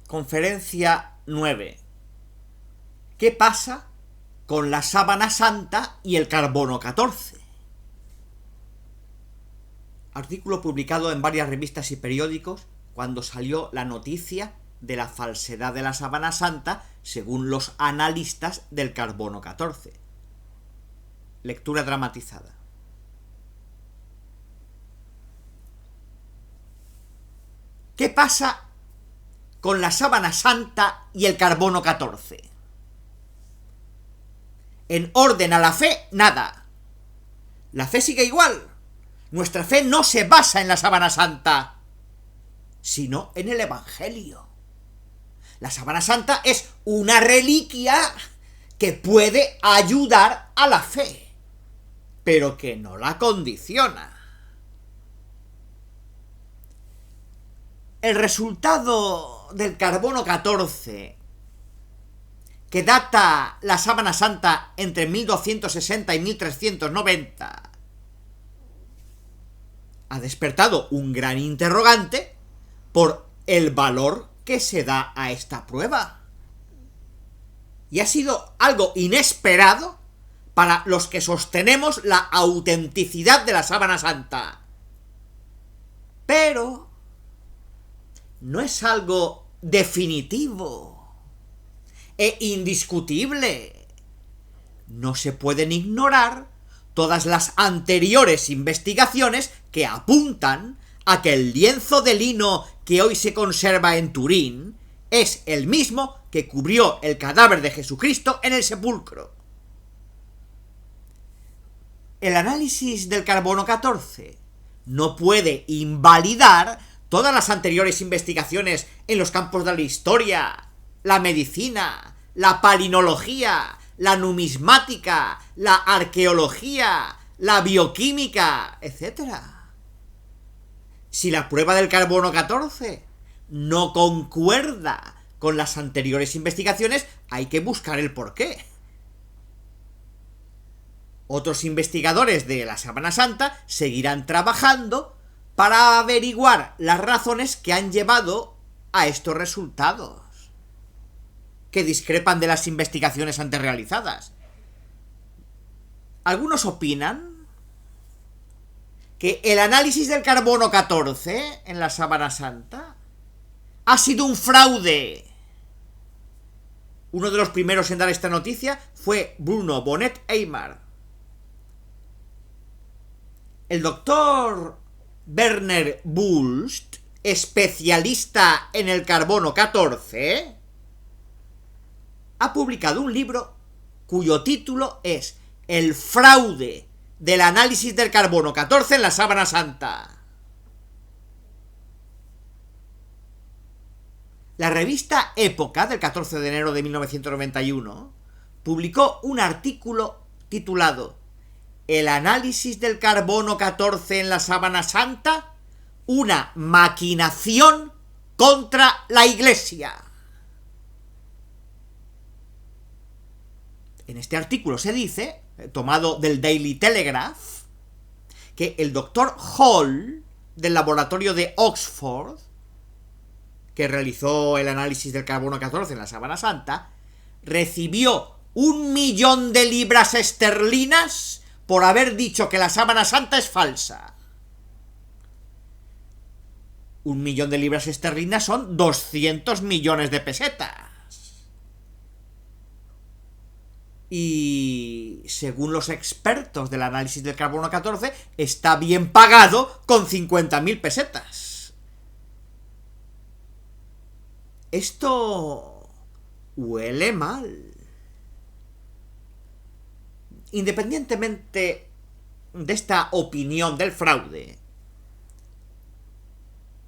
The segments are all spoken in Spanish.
Conferencia 9. ¿Qué pasa con la sábana santa y el carbono 14? Artículo publicado en varias revistas y periódicos cuando salió la noticia de la falsedad de la sábana santa según los analistas del carbono 14. Lectura dramatizada. ¿Qué pasa con la sábana santa y el carbono 14? En orden a la fe, nada. La fe sigue igual. Nuestra fe no se basa en la sábana santa, sino en el Evangelio. La sábana santa es una reliquia que puede ayudar a la fe, pero que no la condiciona. El resultado del carbono 14, que data la sábana santa entre 1260 y 1390, ha despertado un gran interrogante por el valor que se da a esta prueba. Y ha sido algo inesperado para los que sostenemos la autenticidad de la sábana santa. Pero no es algo definitivo e indiscutible. No se pueden ignorar todas las anteriores investigaciones que apuntan a que el lienzo de lino que hoy se conserva en Turín es el mismo que cubrió el cadáver de Jesucristo en el sepulcro. El análisis del carbono 14 no puede invalidar todas las anteriores investigaciones en los campos de la historia, la medicina, la palinología, la numismática, la arqueología, la bioquímica, etc. Si la prueba del carbono 14 no concuerda con las anteriores investigaciones, hay que buscar el porqué. Otros investigadores de la sábana santa seguirán trabajando para averiguar las razones que han llevado a estos resultados, que discrepan de las investigaciones antes realizadas. Algunos opinan que el análisis del carbono 14 en la sábana santa ha sido un fraude. Uno de los primeros en dar esta noticia fue Bruno Bonnet-Eymar. El doctor Werner Wulst, especialista en el carbono 14, ha publicado un libro cuyo título es El fraude del análisis del carbono 14 en la sábana santa. La revista Época, del 14 de enero de 1991, publicó un artículo titulado El análisis del carbono 14 en la sábana santa, una maquinación contra la Iglesia. En este artículo se dice, tomado del Daily Telegraph, que el doctor Hall, del laboratorio de Oxford, que realizó el análisis del carbono 14 en la sábana santa, recibió 1 millón de libras esterlinas por haber dicho que la sábana santa es falsa. 1 millón de libras esterlinas son 200 millones de pesetas. Y según los expertos del análisis del carbono 14, está bien pagado con 50.000 pesetas. Esto huele mal. Independientemente de esta opinión del fraude,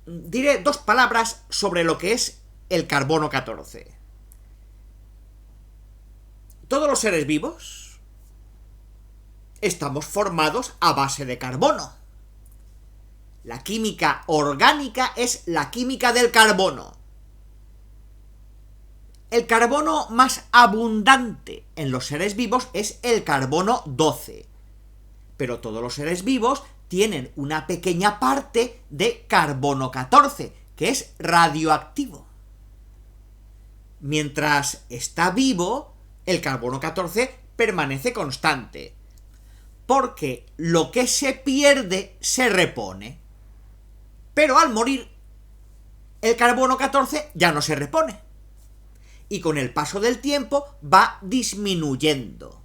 diré 2 palabras sobre lo que es el carbono 14. Todos los seres vivos estamos formados a base de carbono. La química orgánica es la química del carbono. El carbono más abundante en los seres vivos es el carbono 12. Pero todos los seres vivos tienen una pequeña parte de carbono 14, que es radioactivo. Mientras está vivo, el carbono 14 permanece constante, porque lo que se pierde se repone. Pero al morir, el carbono 14 ya no se repone. Y con el paso del tiempo va disminuyendo.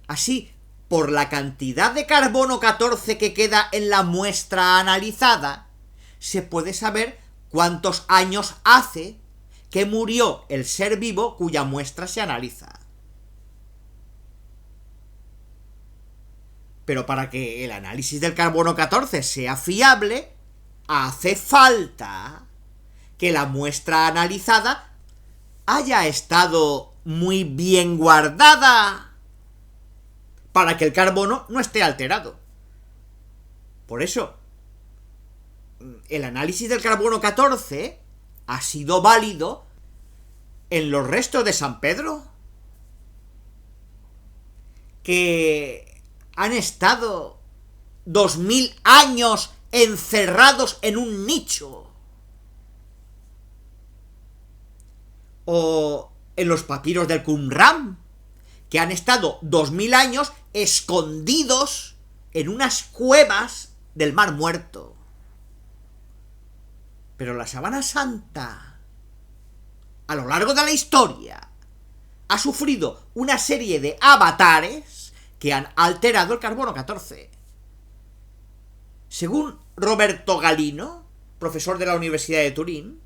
Así, por la cantidad de carbono 14 que queda en la muestra analizada, se puede saber cuántos años hace que murió el ser vivo cuya muestra se analiza. Pero para que el análisis del carbono 14 sea fiable, hace falta que la muestra analizada haya estado muy bien guardada para que el carbono no esté alterado. Por eso, el análisis del carbono 14 ha sido válido en los restos de San Pedro, que han estado 2000 años encerrados en un nicho. O en los papiros del Qumran, que han estado 2000 años escondidos en unas cuevas del Mar Muerto. Pero la Sábana Santa, a lo largo de la historia, ha sufrido una serie de avatares que han alterado el carbono 14. Según Roberto Galino, profesor de la Universidad de Turín,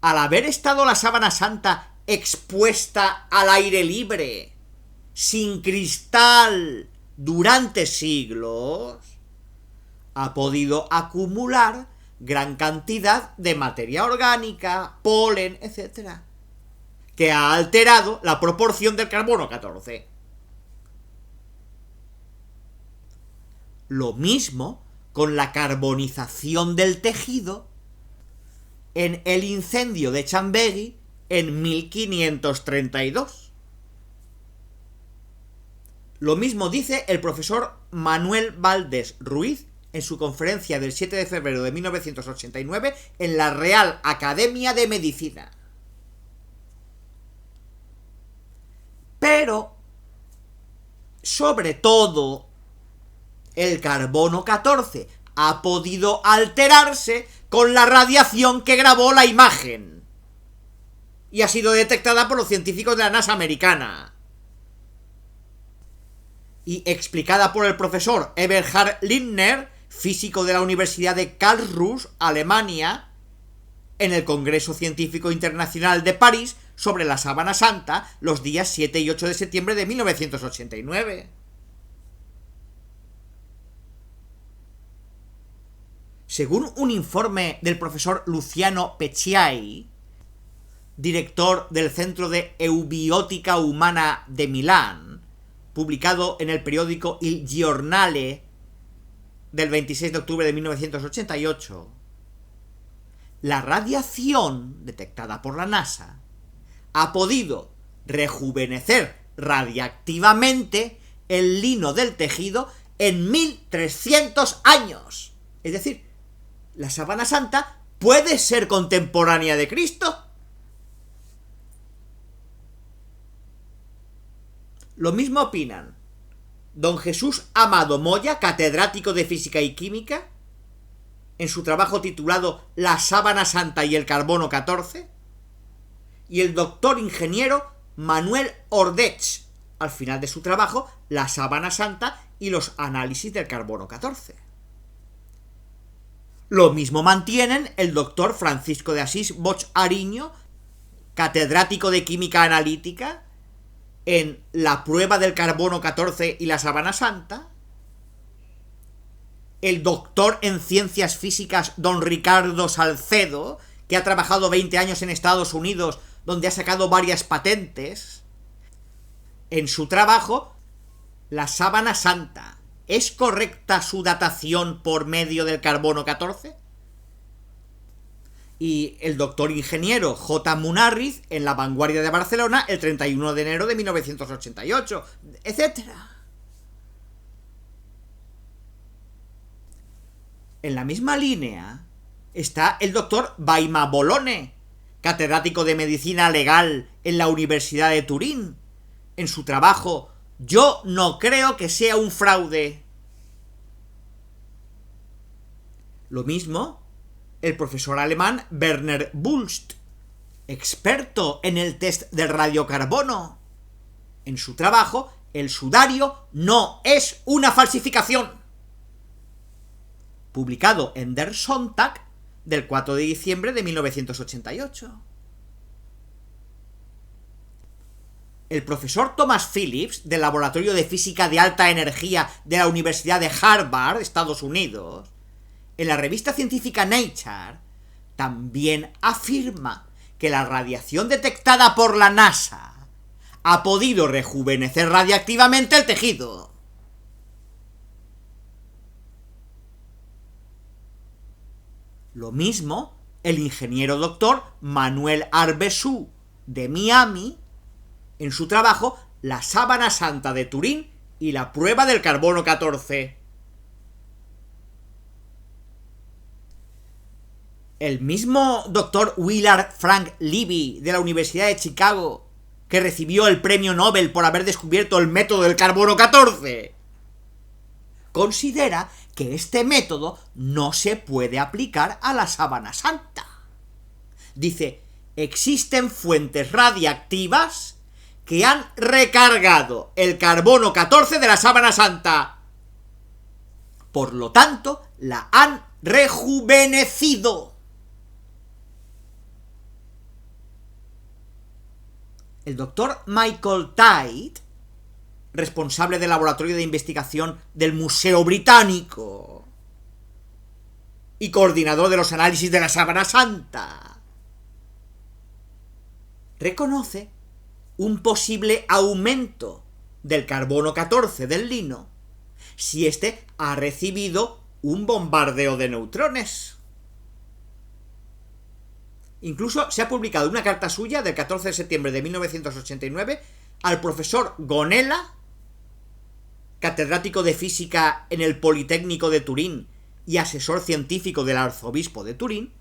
al haber estado la Sábana Santa expuesta al aire libre, sin cristal, durante siglos, ha podido acumular gran cantidad de materia orgánica, polen, etc., que ha alterado la proporción del carbono 14. Lo mismo con la carbonización del tejido en el incendio de Chambéry en 1532. Lo mismo dice el profesor Manuel Valdés Ruiz en su conferencia del 7 de febrero de 1989 en la Real Academia de Medicina. Pero, sobre todo, el carbono 14 ha podido alterarse con la radiación que grabó la imagen y ha sido detectada por los científicos de la NASA americana y explicada por el profesor Eberhard Lindner, físico de la Universidad de Karlsruhe, Alemania, en el Congreso Científico Internacional de París sobre la Sábana Santa los días 7 y 8 de septiembre de 1989. Según un informe del profesor Luciano Pecciai, director del Centro de Eubiótica Humana de Milán, publicado en el periódico Il Giornale del 26 de octubre de 1988, la radiación detectada por la NASA ha podido rejuvenecer radiactivamente el lino del tejido en 1300 años. Es decir, la Sábana Santa puede ser contemporánea de Cristo. Lo mismo opinan don Jesús Amado Moya, catedrático de Física y Química, en su trabajo titulado La Sábana Santa y el carbono 14, y el doctor ingeniero Manuel Ordech, al final de su trabajo, La Sábana Santa y los análisis del carbono 14. Lo mismo mantienen el doctor Francisco de Asís Bosch Ariño, catedrático de Química Analítica, en La prueba del carbono 14 y la Sábana Santa, el doctor en Ciencias Físicas don Ricardo Salcedo, que ha trabajado 20 años en Estados Unidos, donde ha sacado varias patentes, en su trabajo, La Sábana Santa. ¿Es correcta su datación por medio del carbono 14? Y el doctor ingeniero J. Munarriz en La Vanguardia de Barcelona el 31 de enero de 1988, etc. En la misma línea está el doctor Baima Bolone, catedrático de Medicina Legal en la Universidad de Turín, en su trabajo Yo no creo que sea un fraude. Lo mismo el profesor alemán Werner Wulst, experto en el test del radiocarbono. En su trabajo, el sudario no es una falsificación. Publicado en Der Sonntag del 4 de diciembre de 1988. El profesor Thomas Phillips, del Laboratorio de Física de Alta Energía de la Universidad de Harvard, Estados Unidos, en la revista científica Nature, también afirma que la radiación detectada por la NASA ha podido rejuvenecer radiactivamente el tejido. Lo mismo el ingeniero doctor Manuel Arbesú, de Miami, en su trabajo La sábana santa de Turín y la prueba del carbono 14. El mismo doctor Willard Frank Levy, de la Universidad de Chicago, que recibió el premio Nobel por haber descubierto el método del carbono 14, considera que este método no se puede aplicar a la sábana santa. Dice, existen fuentes radiactivas que han recargado el carbono 14 de la sábana santa. Por lo tanto, la han rejuvenecido. El doctor Michael Tite, responsable del laboratorio de investigación del Museo Británico y coordinador de los análisis de la sábana santa, reconoce un posible aumento del carbono 14 del lino si éste ha recibido un bombardeo de neutrones. Incluso se ha publicado una carta suya del 14 de septiembre de 1989 al profesor Gonella, catedrático de física en el Politécnico de Turín y asesor científico del arzobispo de Turín,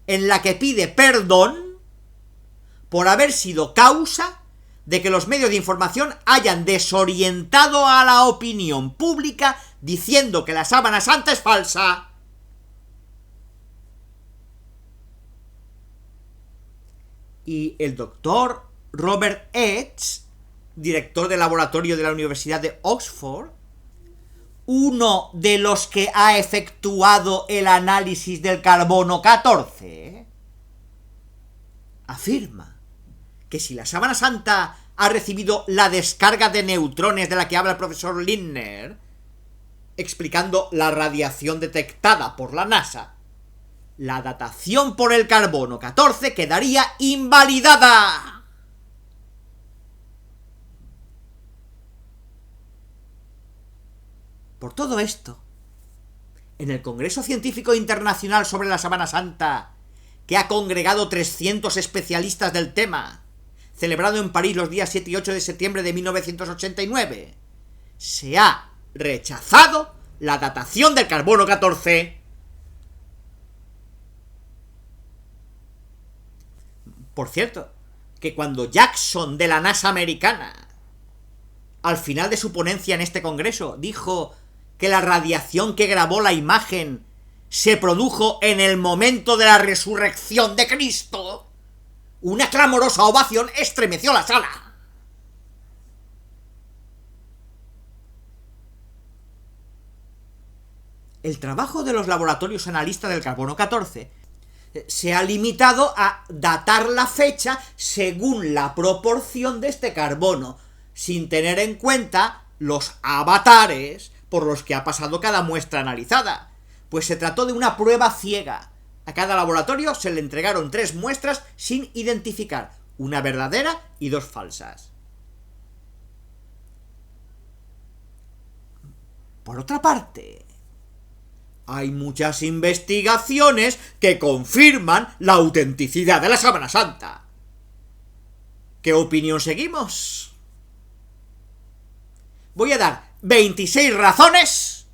en la que pide perdón por haber sido causa de que los medios de información hayan desorientado a la opinión pública diciendo que la sábana santa es falsa. Y el doctor Robert Edge, director del laboratorio de la Universidad de Oxford, uno de los que ha efectuado el análisis del carbono 14, afirma que si la sábana santa ha recibido la descarga de neutrones de la que habla el profesor Lindner, explicando la radiación detectada por la NASA, la datación por el carbono 14 quedaría invalidada. Por todo esto, en el Congreso Científico Internacional sobre la Sábana Santa, que ha congregado 300 especialistas del tema, celebrado en París los días 7 y 8 de septiembre de 1989, se ha rechazado la datación del carbono 14. Por cierto, que cuando Jackson de la NASA americana, al final de su ponencia en este congreso, dijo que la radiación que grabó la imagen se produjo en el momento de la resurrección de Cristo, una clamorosa ovación estremeció la sala. El trabajo de los laboratorios analistas del carbono 14 se ha limitado a datar la fecha según la proporción de este carbono, sin tener en cuenta los avatares por los que ha pasado cada muestra analizada, pues se trató de una prueba ciega. A cada laboratorio se le entregaron 3 muestras sin identificar, una verdadera y 2 falsas. Por otra parte, hay muchas investigaciones que confirman la autenticidad de la sábana santa. ¿Qué opinión seguimos? Voy a dar 26 razones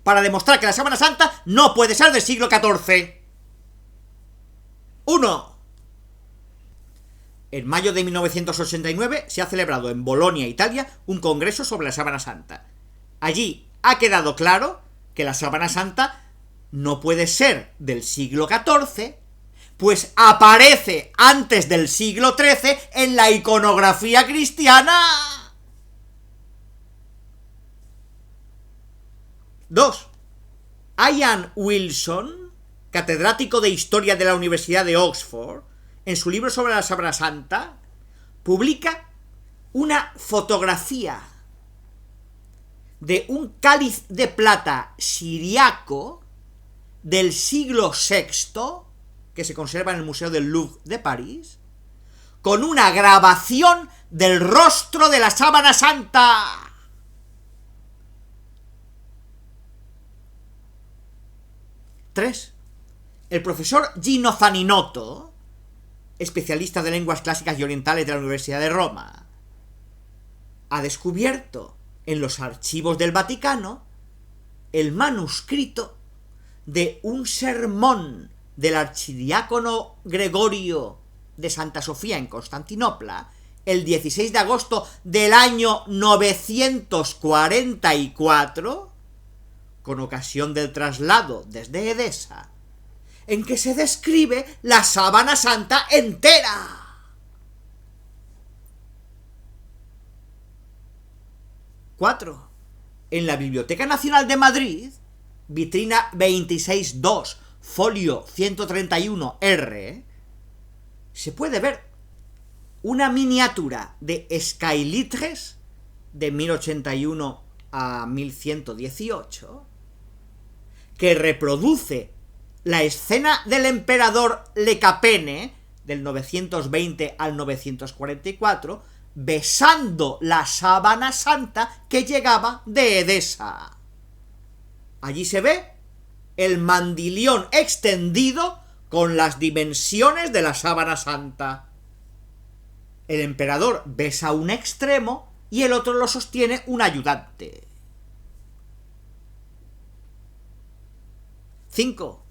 para demostrar que la sábana santa no puede ser del siglo XIV. 1. En mayo de 1989 se ha celebrado en Bolonia, Italia, un congreso sobre la Sábana Santa. Allí ha quedado claro que la Sábana Santa no puede ser del siglo XIV, pues aparece antes del siglo XIII en la iconografía cristiana. 2. Ian Wilson, catedrático de Historia de la Universidad de Oxford, en su libro sobre la Sábana Santa, publica una fotografía de un cáliz de plata siriaco del siglo VI, que se conserva en el Museo del Louvre de París, con una grabación del rostro de la Sábana Santa. El profesor Gino Zaninotto, especialista de lenguas clásicas y orientales de la Universidad de Roma, ha descubierto en los archivos del Vaticano el manuscrito de un sermón del archidiácono Gregorio de Santa Sofía en Constantinopla el 16 de agosto del año 944, con ocasión del traslado desde Edesa, en que se describe la Sábana Santa entera. 4. En la Biblioteca Nacional de Madrid, vitrina 26-2, folio 131R, se puede ver una miniatura de Skylitres de 1081 a 1118 que reproduce la escena del emperador Lecapene del 920 al 944 besando la Sábana Santa que llegaba de Edesa. Allí se ve el mandilión extendido con las dimensiones de la Sábana Santa. El emperador besa un extremo y el otro lo sostiene un ayudante. 5.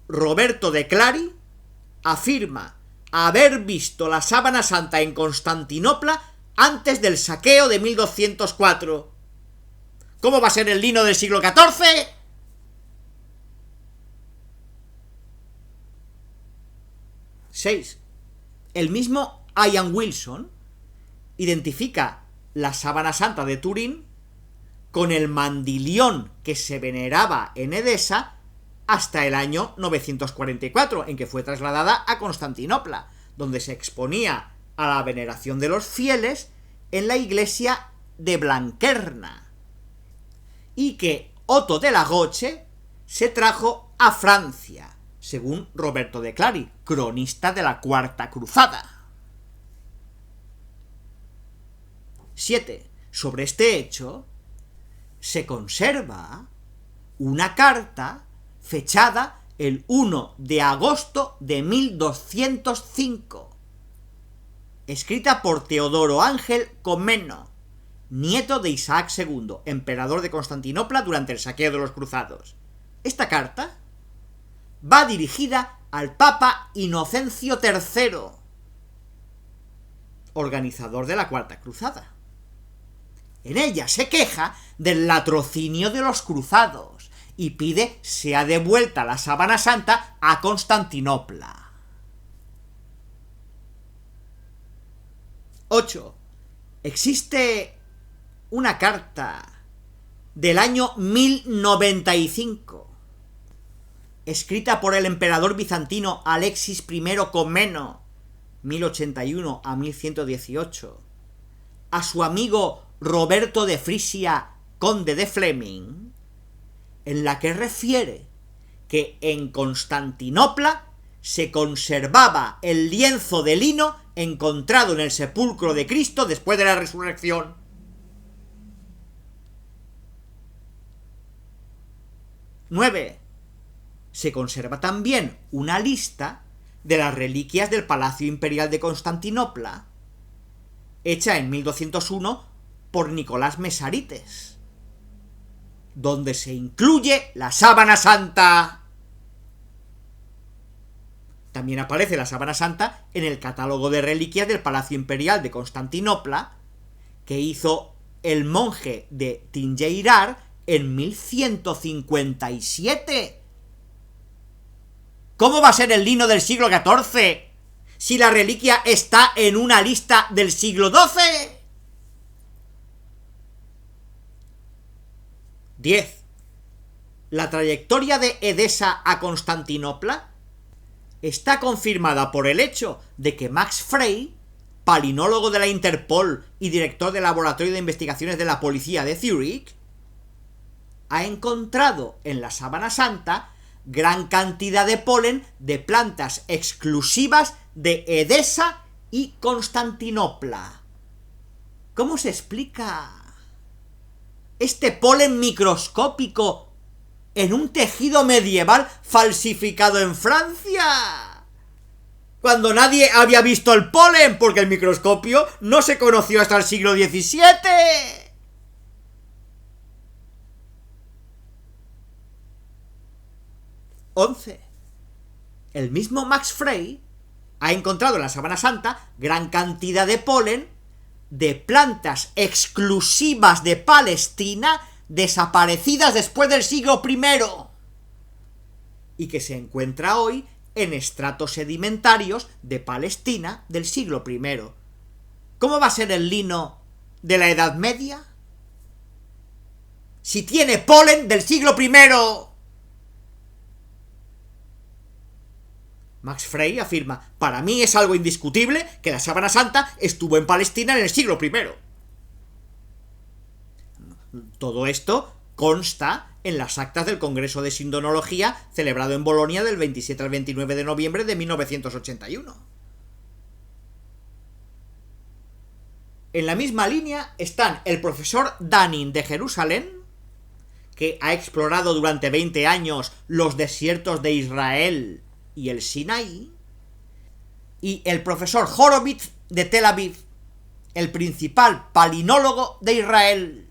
Roberto de Clari afirma haber visto la Sábana Santa en Constantinopla antes del saqueo de 1204. ¿Cómo va a ser el lino del siglo XIV? 6. El mismo Ian Wilson identifica la Sábana Santa de Turín con el mandilión que se veneraba en Edesa hasta el año 944, en que fue trasladada a Constantinopla, donde se exponía a la veneración de los fieles en la iglesia de Blanquerna, y que Otto de la Goche se trajo a Francia, según Roberto de Clari, cronista de la Cuarta Cruzada. 7. Sobre este hecho se conserva una carta fechada el 1 de agosto de 1205, escrita por Teodoro Ángel Comneno, nieto de Isaac II, emperador de Constantinopla durante el saqueo de los cruzados. Esta carta va dirigida al Papa Inocencio III, organizador de la Cuarta Cruzada. En ella se queja del latrocinio de los cruzados y pide sea devuelta la Sábana Santa a Constantinopla. 8. Existe una carta del año 1095, escrita por el emperador bizantino Alexis I Comneno, 1081 a 1118, a su amigo Roberto de Frisia, conde de Fleming, en la que refiere que en Constantinopla se conservaba el lienzo de lino encontrado en el sepulcro de Cristo después de la resurrección. 9. Se conserva también una lista de las reliquias del Palacio Imperial de Constantinopla, hecha en 1201 por Nicolás Mesarites, donde se incluye la Sábana Santa. También aparece la sábana santa en el catálogo de reliquias del Palacio Imperial de Constantinopla, que hizo el monje de Tinjeirar en 1157. ¿Cómo va a ser el lino del siglo XIV si la reliquia está en una lista del siglo XII? 10. La trayectoria de Edesa a Constantinopla está confirmada por el hecho de que Max Frey, palinólogo de la Interpol y director del Laboratorio de Investigaciones de la Policía de Zúrich, ha encontrado en la sábana santa gran cantidad de polen de plantas exclusivas de Edesa y Constantinopla. ¿Cómo se explica este polen microscópico en un tejido medieval falsificado en Francia, cuando nadie había visto el polen, porque el microscopio no se conoció hasta el siglo XVII? 11. El mismo Max Frey ha encontrado en la sábana santa gran cantidad de polen de plantas exclusivas de Palestina desaparecidas después del siglo I y que se encuentra hoy en estratos sedimentarios de Palestina del siglo I. ¿Cómo va a ser el lino de la Edad Media si tiene polen del siglo I? Max Frey afirma: para mí es algo indiscutible que la sábana santa estuvo en Palestina en el siglo I. Todo esto consta en las actas del Congreso de Sindonología celebrado en Bolonia del 27 al 29 de noviembre de 1981. En la misma línea están el profesor Danin de Jerusalén, que ha explorado durante 20 años los desiertos de Israel y el Sinaí, y el profesor Horovitz de Tel Aviv, el principal palinólogo de Israel.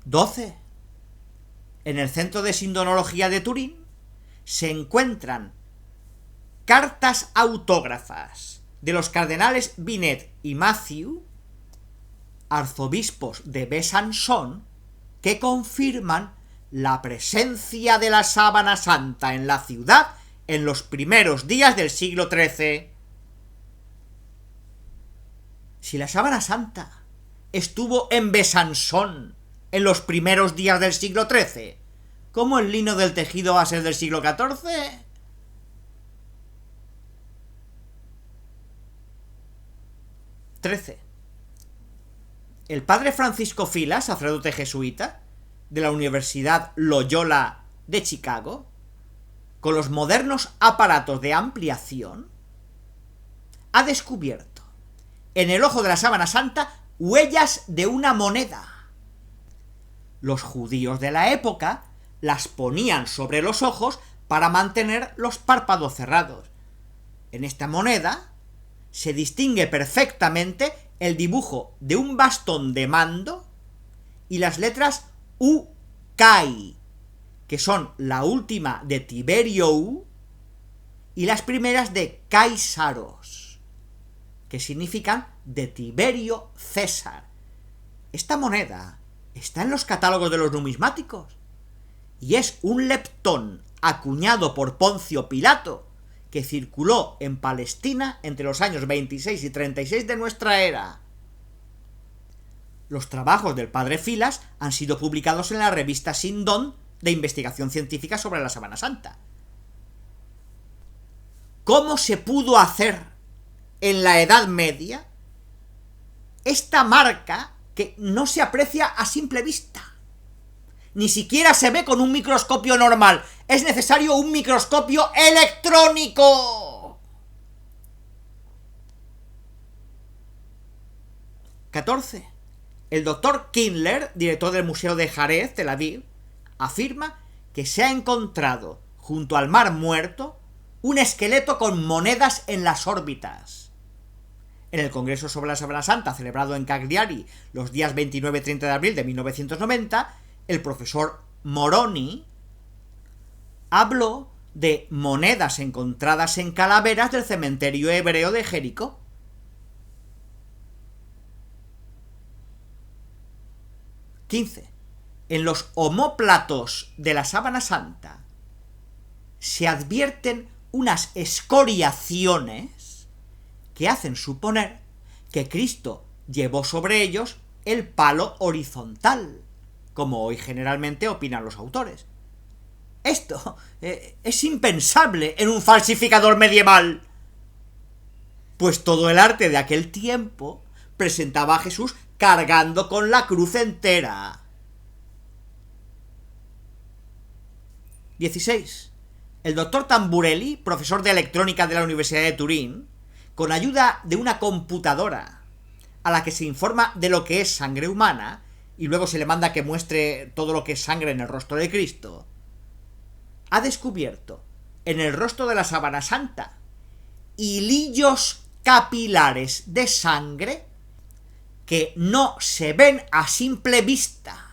12. En el Centro de Sindonología de Turín se encuentran cartas autógrafas de los cardenales Binet y Matthew, arzobispos de Besançon, que confirman la presencia de la sábana santa en la ciudad en los primeros días del siglo XIII. Si la sábana santa estuvo en Besançon en los primeros días del siglo XIII, ¿cómo el lino del tejido va a ser del siglo XIV? 13. El padre Francisco Fila, sacerdote jesuita de la Universidad Loyola de Chicago, con los modernos aparatos de ampliación, ha descubierto en el ojo de la sábana santa huellas de una moneda. Los judíos de la época las ponían sobre los ojos para mantener los párpados cerrados. En esta moneda se distingue perfectamente el dibujo de un bastón de mando y las letras U-Kai, que son la última de Tiberio U y las primeras de Caisaros, que significan de Tiberio César. Esta moneda está en los catálogos de los numismáticos y es un leptón acuñado por Poncio Pilato que circuló en Palestina entre los años 26 y 36 de nuestra era. Los trabajos del padre Filas han sido publicados en la revista Sindón de investigación científica sobre la sábana santa. ¿Cómo se pudo hacer en la Edad Media esta marca que no se aprecia a simple vista? Ni siquiera se ve con un microscopio normal. Es necesario un microscopio electrónico. 14. El doctor Kindler, director del Museo de Jarez, Tel Aviv, afirma que se ha encontrado junto al Mar Muerto un esqueleto con monedas en las órbitas. En el Congreso sobre la Sábana Santa, celebrado en Cagliari los días 29 y 30 de abril de 1990, el profesor Moroni habló de monedas encontradas en calaveras del cementerio hebreo de Jericó. En los omóplatos de la sábana santa se advierten unas escoriaciones que hacen suponer que Cristo llevó sobre ellos el palo horizontal, como hoy generalmente opinan los autores. Esto es impensable en un falsificador medieval, pues todo el arte de aquel tiempo presentaba a Jesús cargando con la cruz entera. 16. El doctor Tamburelli, profesor de electrónica de la Universidad de Turín, con ayuda de una computadora a la que se informa de lo que es sangre humana y luego se le manda que muestre todo lo que es sangre en el rostro de Cristo, ha descubierto en el rostro de la sábana santa hilillos capilares de sangre que no se ven a simple vista,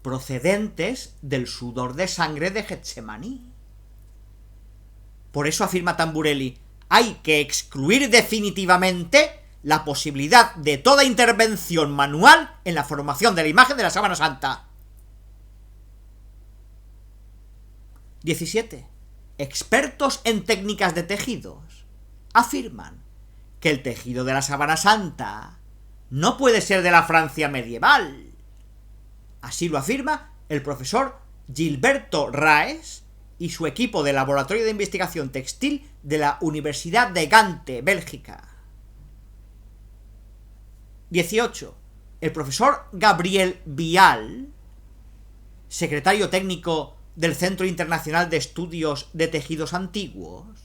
procedentes del sudor de sangre de Getsemaní. Por eso afirma Tamburelli, hay que excluir definitivamente la posibilidad de toda intervención manual en la formación de la imagen de la sábana santa. 17. Expertos en técnicas de tejidos afirman que el tejido de la sábana santa no puede ser de la Francia medieval. Así lo afirma el profesor Gilberto Raes y su equipo de Laboratorio de Investigación Textil de la Universidad de Gante, Bélgica. 18. El profesor Gabriel Vial, secretario técnico del Centro Internacional de Estudios de Tejidos Antiguos,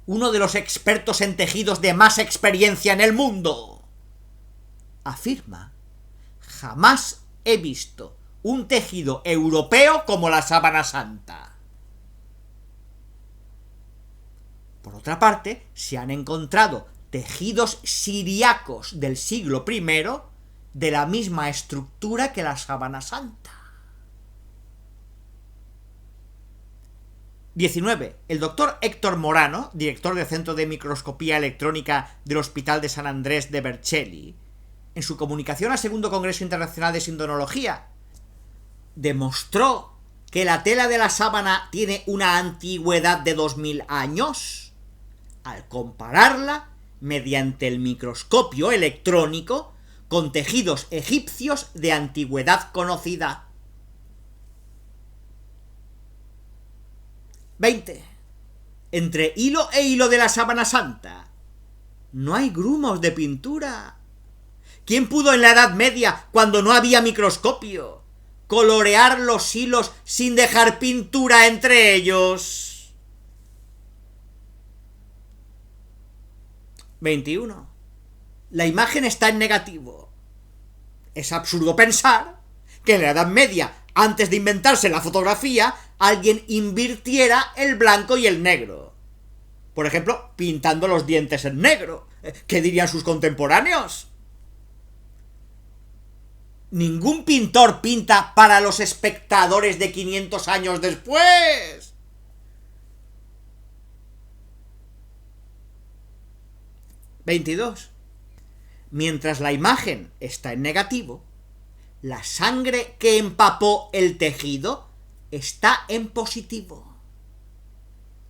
uno de los expertos en tejidos de más experiencia en el mundo, afirma: jamás he visto un tejido europeo como la sábana santa. Por otra parte, se han encontrado tejidos siriacos del siglo I de la misma estructura que la sábana santa. 19. El doctor Héctor Morano, director del Centro de Microscopía Electrónica del Hospital de San Andrés de Vercelli, en su comunicación al Segundo Congreso Internacional de Sindonología, demostró que la tela de la sábana tiene una antigüedad de 2000 años, al compararla mediante el microscopio electrónico con tejidos egipcios de antigüedad conocida. 20. Entre hilo e hilo de la sábana santa no hay grumos de pintura. ¿Quién pudo en la Edad Media, cuando no había microscopio, colorear los hilos sin dejar pintura entre ellos? 21. La imagen está en negativo. Es absurdo pensar que en la Edad Media, antes de inventarse la fotografía, alguien invirtiera el blanco y el negro. Por ejemplo, pintando los dientes en negro. ¿Qué dirían sus contemporáneos? Ningún pintor pinta para los espectadores de 500 años después. 22. Mientras la imagen está en negativo, la sangre que empapó el tejido está en positivo.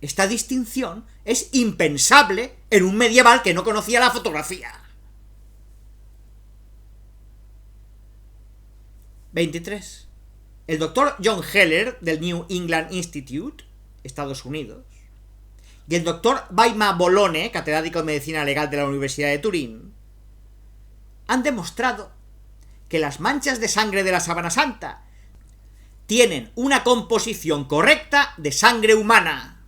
Esta distinción es impensable en un medieval que no conocía la fotografía. 23. El doctor John Heller, del New England Institute, Estados Unidos, y el doctor Baima Bolone, catedrático de Medicina Legal de la Universidad de Turín, han demostrado que las manchas de sangre de la sábana santa tienen una composición correcta de sangre humana: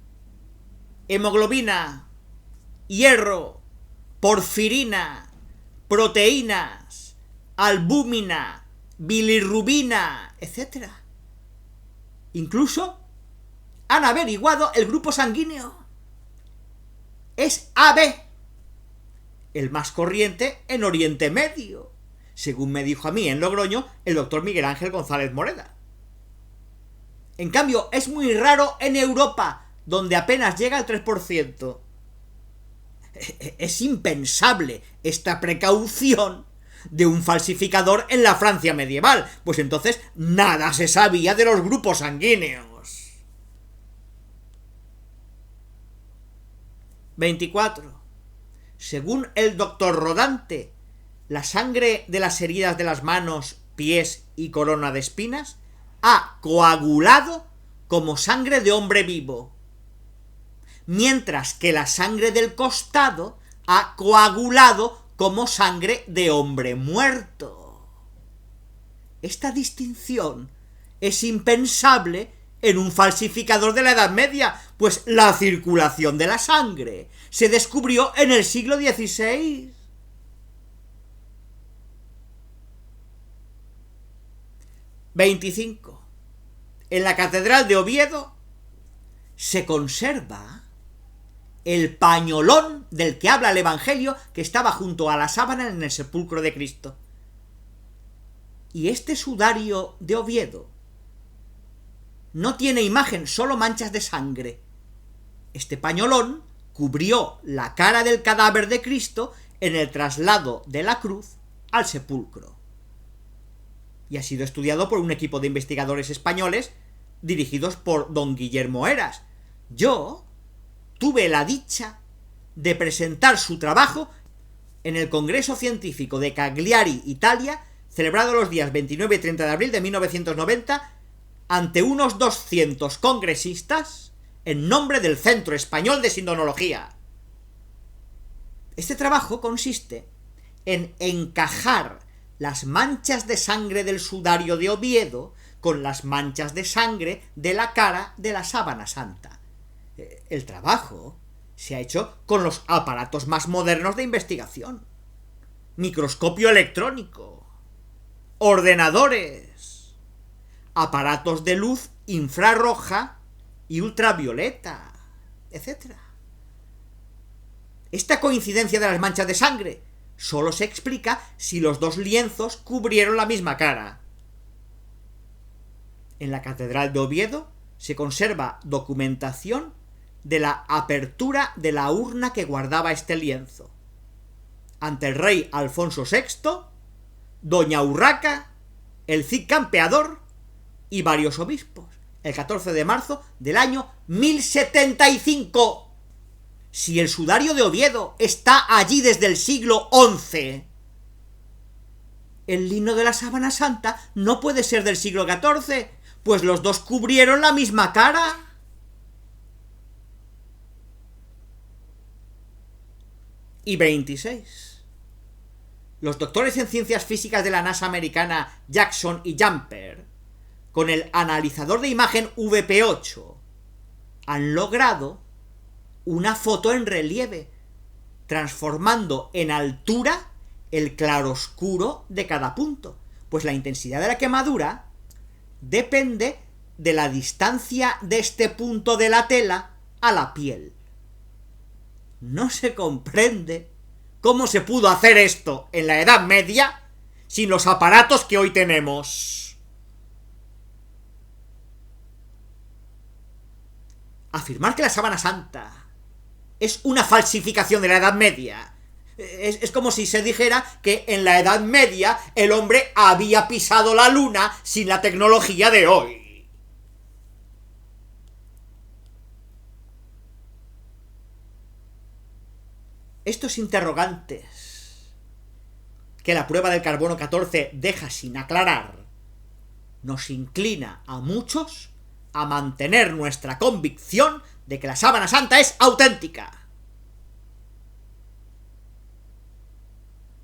hemoglobina, hierro, porfirina, proteínas, albúmina, bilirrubina, etc. Incluso han averiguado el grupo sanguíneo. Es AB, el más corriente en Oriente Medio, según me dijo a mí en Logroño el doctor Miguel Ángel González Moreda. En cambio, es muy raro en Europa, donde apenas llega al 3%. Es impensable esta precaución de un falsificador en la Francia medieval, pues entonces nada se sabía de los grupos sanguíneos. 24. Según el doctor Rodante, la sangre de las heridas de las manos, pies y corona de espinas ha coagulado como sangre de hombre vivo, mientras que la sangre del costado ha coagulado como sangre de hombre muerto. Esta distinción es impensable en un falsificador de la Edad Media, pues la circulación de la sangre se descubrió en el siglo XVI. ...25... En la Catedral de Oviedo se conserva el pañolón del que habla el Evangelio, que estaba junto a la sábana en el sepulcro de Cristo. Y este sudario de Oviedo no tiene imagen, solo manchas de sangre. Este pañolón cubrió la cara del cadáver de Cristo en el traslado de la cruz al sepulcro. Y ha sido estudiado por un equipo de investigadores españoles dirigidos por don Guillermo Heras. Yo tuve la dicha de presentar su trabajo en el Congreso Científico de Cagliari, Italia, celebrado los días 29 y 30 de abril de 1990, ante unos 200 congresistas en nombre del Centro Español de Sindonología. Este trabajo consiste en encajar las manchas de sangre del sudario de Oviedo con las manchas de sangre de la cara de la sábana santa. El trabajo se ha hecho con los aparatos más modernos de investigación: microscopio electrónico, ordenadores, aparatos de luz infrarroja y ultravioleta, etc. Esta coincidencia de las manchas de sangre solo se explica si los dos lienzos cubrieron la misma cara. En la Catedral de Oviedo se conserva documentación de la apertura de la urna que guardaba este lienzo, ante el rey Alfonso VI, doña Urraca, el Cid Campeador y varios obispos, el 14 de marzo del año 1075. Si el sudario de Oviedo está allí desde el siglo XI, el lino de la sábana santa no puede ser del siglo XIV, pues los dos cubrieron la misma cara. Y 26. Los doctores en ciencias físicas de la NASA americana Jackson y Jumper, con el analizador de imagen VP8, han logrado una foto en relieve, transformando en altura el claroscuro de cada punto, pues la intensidad de la quemadura depende de la distancia de este punto de la tela a la piel. No se comprende cómo se pudo hacer esto en la Edad Media sin los aparatos que hoy tenemos. Afirmar que la sábana santa es una falsificación de la Edad Media es como si se dijera que en la Edad Media el hombre había pisado la luna sin la tecnología de hoy. Estos interrogantes que la prueba del carbono 14 deja sin aclarar nos inclina a muchos a mantener nuestra convicción de que la sábana santa es auténtica.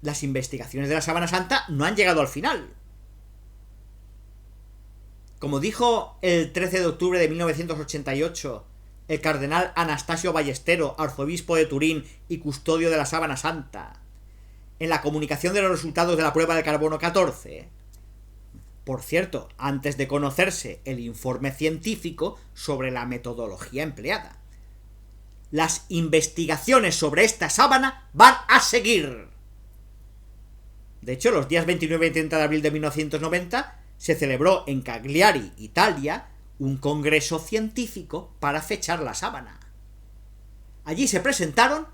Las investigaciones de la sábana santa no han llegado al final. Como dijo el 13 de octubre de 1988 el cardenal Anastasio Ballestero, arzobispo de Turín y custodio de la sábana santa, en la comunicación de los resultados de la prueba del carbono 14, por cierto, antes de conocerse el informe científico sobre la metodología empleada, las investigaciones sobre esta sábana van a seguir. De hecho, los días 29 y 30 de abril de 1990 se celebró en Cagliari, Italia, un congreso científico para fechar la sábana. Allí se presentaron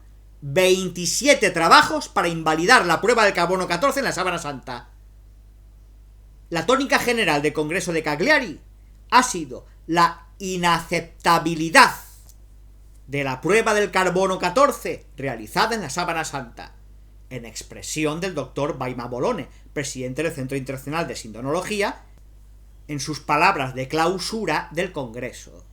27 trabajos para invalidar la prueba del carbono 14 en la sábana santa. La tónica general del Congreso de Cagliari ha sido la inaceptabilidad de la prueba del carbono 14 realizada en la sábana santa, en expresión del doctor Baima Bolone, presidente del Centro Internacional de Sindonología, en sus palabras de clausura del Congreso.